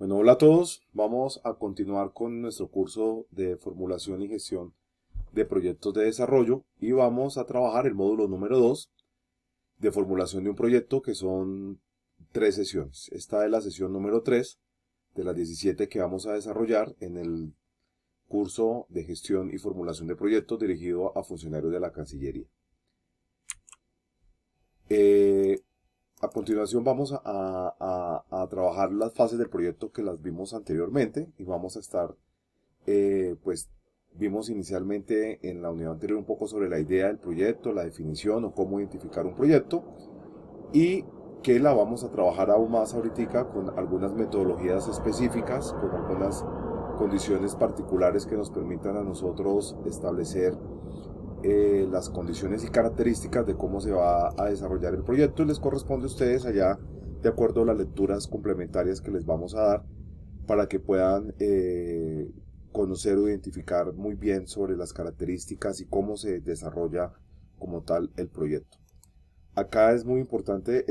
Bueno, hola a todos. Vamos a continuar con nuestro curso de formulación y gestión de proyectos de desarrollo y vamos a trabajar el módulo número 2 de formulación de un proyecto, que son 3 sesiones. Esta es la sesión número 3 de las 17 que vamos a desarrollar en el curso de gestión y formulación de proyectos dirigido a funcionarios de la Cancillería. Eh, A continuación vamos a trabajar las fases del proyecto que las vimos anteriormente y vamos a estar, pues vimos inicialmente en la unidad anterior un poco sobre la idea del proyecto, la definición o cómo identificar un proyecto, y que la vamos a trabajar aún más ahorita con algunas metodologías específicas, con algunas condiciones particulares que nos permitan a nosotros establecer las condiciones y características de cómo se va a desarrollar el proyecto, y les corresponde a ustedes allá de acuerdo a las lecturas complementarias que les vamos a dar para que puedan conocer o identificar muy bien sobre las características y cómo se desarrolla como tal el proyecto. Acá es muy importante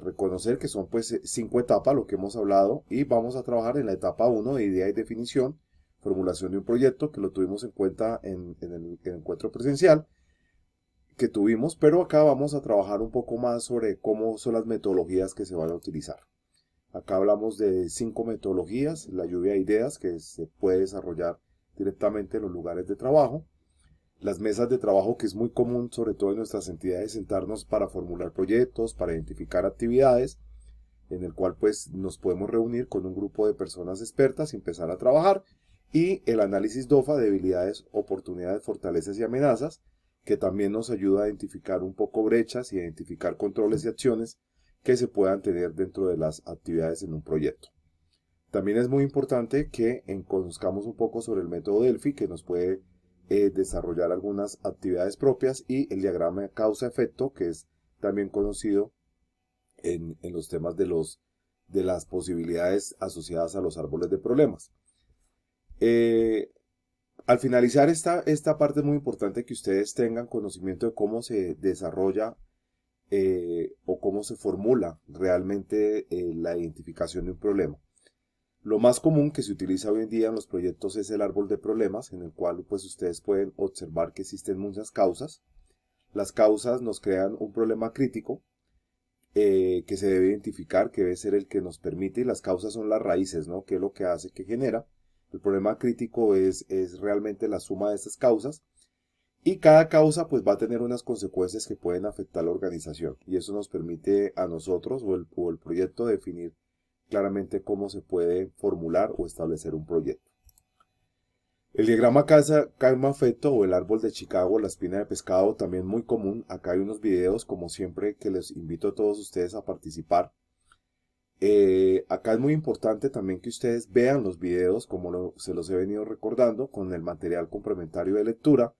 reconocer que son pues 5 etapas lo que hemos hablado, y vamos a trabajar en la etapa 1 de idea y definición, formulación de un proyecto, que lo tuvimos en cuenta en el encuentro presencial que tuvimos, pero acá vamos a trabajar un poco más sobre cómo son las metodologías que se van a utilizar. Acá hablamos de 5 metodologías: la lluvia de ideas, que se puede desarrollar directamente en los lugares de trabajo; las mesas de trabajo, que es muy común, sobre todo en nuestras entidades, sentarnos para formular proyectos, para identificar actividades, en el cual pues nos podemos reunir con un grupo de personas expertas y empezar a trabajar; y el análisis DOFA, debilidades, oportunidades, fortalezas y amenazas, que también nos ayuda a identificar un poco brechas y a identificar controles y acciones que se puedan tener dentro de las actividades en un proyecto. También es muy importante que conozcamos un poco sobre el método Delphi, que nos puede desarrollar algunas actividades propias, y el diagrama causa-efecto, que es también conocido en los temas de las posibilidades asociadas a los árboles de problemas. Eh, Al finalizar esta parte, es muy importante que ustedes tengan conocimiento de cómo se desarrolla o cómo se formula realmente la identificación de un problema. Lo más común que se utiliza hoy en día en los proyectos es el árbol de problemas, en el cual pues ustedes pueden observar que existen muchas causas. Las causas nos crean un problema crítico que se debe identificar, que debe ser el que nos permite, y las causas son las raíces, ¿no? ¿Qué es lo que hace, que genera? El problema crítico es realmente la suma de estas causas, y cada causa pues va a tener unas consecuencias que pueden afectar a la organización, y eso nos permite a nosotros o el proyecto definir claramente cómo se puede formular o establecer un proyecto. El diagrama calma-efecto o el árbol de Chicago, la espina de pescado, también muy común. Acá hay unos videos, como siempre, que les invito a todos ustedes a participar. Acá es muy importante también que ustedes vean los videos, como se los he venido recordando, con el material complementario de lectura,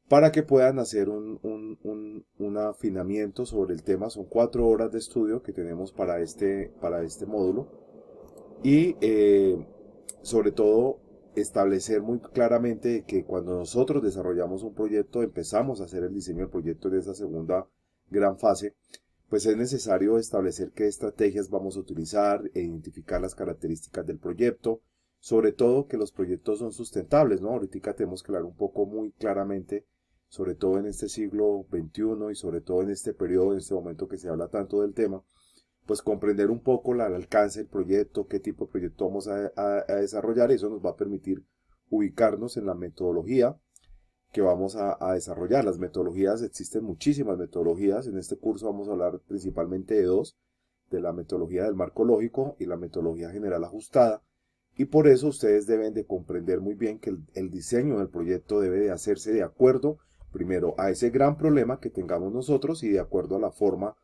para que puedan hacer un afinamiento sobre el tema. Son 4 horas de estudio que tenemos para este módulo, y sobre todo establecer muy claramente que cuando nosotros desarrollamos un proyecto, empezamos a hacer el diseño del proyecto en esa segunda gran fase, pues es necesario establecer qué estrategias vamos a utilizar e identificar las características del proyecto, sobre todo que los proyectos son sustentables, ¿no? Ahorita tenemos que hablar un poco muy claramente, sobre todo en este siglo XXI y sobre todo en este periodo, en este momento que se habla tanto del tema, pues comprender un poco el alcance del proyecto, qué tipo de proyecto vamos a desarrollar. Eso nos va a permitir ubicarnos en la metodología que vamos a desarrollar. Las metodologías, existen muchísimas metodologías. En este curso vamos a hablar principalmente de dos: de la metodología del marco lógico y la metodología general ajustada. Y por eso ustedes deben de comprender muy bien que el diseño del proyecto debe de hacerse de acuerdo, primero, a ese gran problema que tengamos nosotros, y de acuerdo a la forma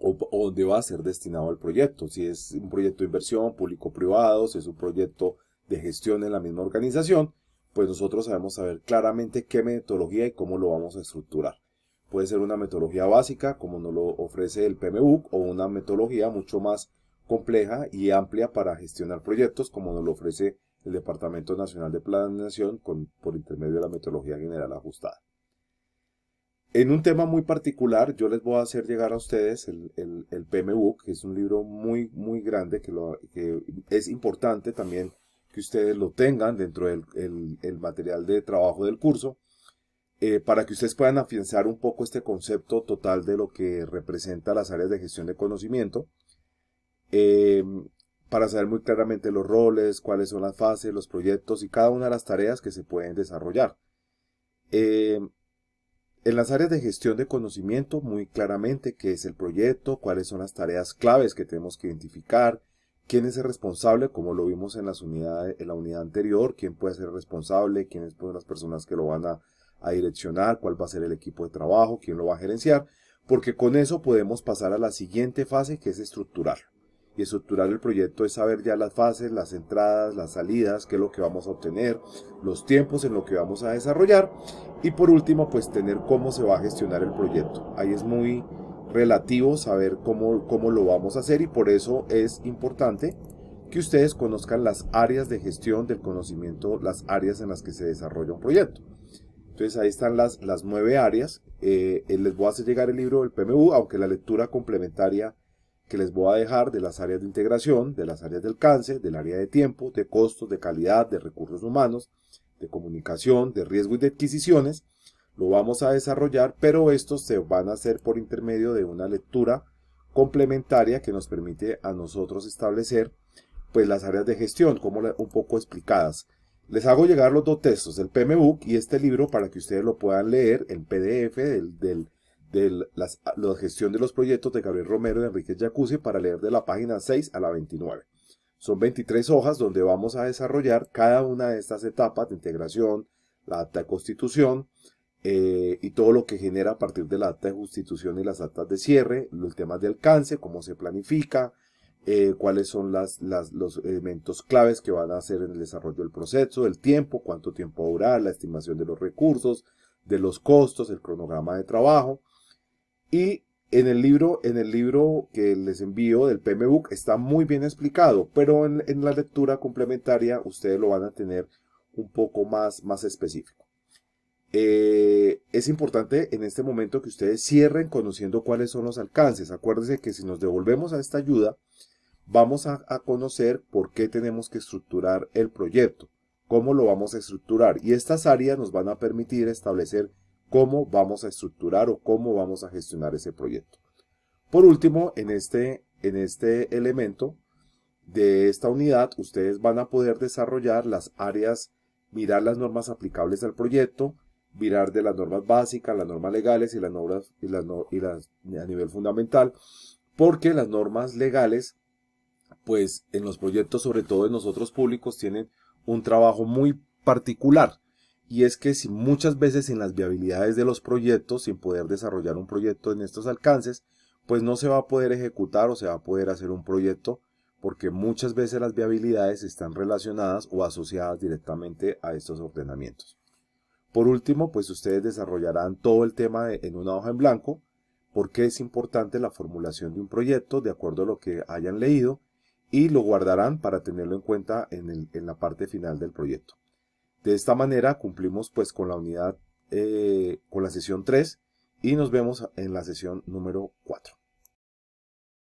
o dónde va a ser destinado el proyecto. Si es un proyecto de inversión público-privado, si es un proyecto de gestión en la misma organización, pues nosotros sabemos saber claramente qué metodología y cómo lo vamos a estructurar. Puede ser una metodología básica, como nos lo ofrece el PMBOK, o una metodología mucho más compleja y amplia para gestionar proyectos, como nos lo ofrece el Departamento Nacional de Planeación por intermedio de la metodología general ajustada. En un tema muy particular, yo les voy a hacer llegar a ustedes el PMBOK, que es un libro muy, muy grande, que es importante también que ustedes lo tengan dentro del material de trabajo del curso, para que ustedes puedan afianzar un poco este concepto total de lo que representa las áreas de gestión de conocimiento, eh, para saber muy claramente los roles, cuáles son las fases, los proyectos y cada una de las tareas que se pueden desarrollar. Eh, En las áreas de gestión de conocimiento, muy claramente qué es el proyecto, cuáles son las tareas claves que tenemos que identificar, quién es el responsable, como lo vimos en en la unidad anterior, quién puede ser responsable, quiénes son las personas que lo van a direccionar, cuál va a ser el equipo de trabajo, quién lo va a gerenciar, porque con eso podemos pasar a la siguiente fase, que es estructurar. Y estructurar el proyecto es saber ya las fases, las entradas, las salidas, qué es lo que vamos a obtener, los tiempos en lo que vamos a desarrollar y por último, pues tener cómo se va a gestionar el proyecto. Ahí es muy relativo saber cómo lo vamos a hacer y por eso es importante que ustedes conozcan las áreas de gestión del conocimiento, las áreas en las que se desarrolla un proyecto. Entonces ahí están las 9 áreas. Les voy a hacer llegar el libro del PMU, aunque la lectura complementaria que les voy a dejar de las áreas de integración, de las áreas de alcance, del área de tiempo, de costos, de calidad, de recursos humanos, de comunicación, de riesgo y de adquisiciones, lo vamos a desarrollar, pero estos se van a hacer por intermedio de una lectura complementaria que nos permite a nosotros establecer pues las áreas de gestión, como un poco explicadas. Les hago llegar los dos textos, el PMBOK y este libro para que ustedes lo puedan leer en PDF la gestión de los proyectos de Gabriel Romero y Enrique Jacuzzi para leer de la página 6 a la 29. Son 23 hojas donde vamos a desarrollar cada una de estas etapas de integración, la acta de constitución y todo lo que genera a partir de la acta de constitución y las actas de cierre, los temas de alcance, cómo se planifica, cuáles son los elementos claves que van a hacer en el desarrollo del proceso, el tiempo, cuánto tiempo va a durar, la estimación de los recursos, de los costos, el cronograma de trabajo. Y en el libro que les envío del PMBOK está muy bien explicado, pero en la lectura complementaria ustedes lo van a tener un poco más específico. Es importante en este momento que ustedes cierren conociendo cuáles son los alcances. Acuérdense que si nos devolvemos a esta ayuda, vamos a conocer por qué tenemos que estructurar el proyecto, cómo lo vamos a estructurar. Y estas áreas nos van a permitir establecer cómo vamos a estructurar o cómo vamos a gestionar ese proyecto. Por último, en este elemento de esta unidad, ustedes van a poder desarrollar las áreas, mirar las normas aplicables al proyecto, mirar de las normas básicas, las normas legales y las normas a nivel fundamental, porque las normas legales, pues en los proyectos, sobre todo en nosotros públicos, tienen un trabajo muy particular. Y es que si muchas veces en las viabilidades de los proyectos, sin poder desarrollar un proyecto en estos alcances, pues no se va a poder ejecutar o se va a poder hacer un proyecto porque muchas veces las viabilidades están relacionadas o asociadas directamente a estos ordenamientos. Por último, pues ustedes desarrollarán todo el tema en una hoja en blanco, porque es importante la formulación de un proyecto de acuerdo a lo que hayan leído y lo guardarán para tenerlo en cuenta en la parte final del proyecto. De esta manera cumplimos pues con la unidad, con la sesión 3 y nos vemos en la sesión número 4.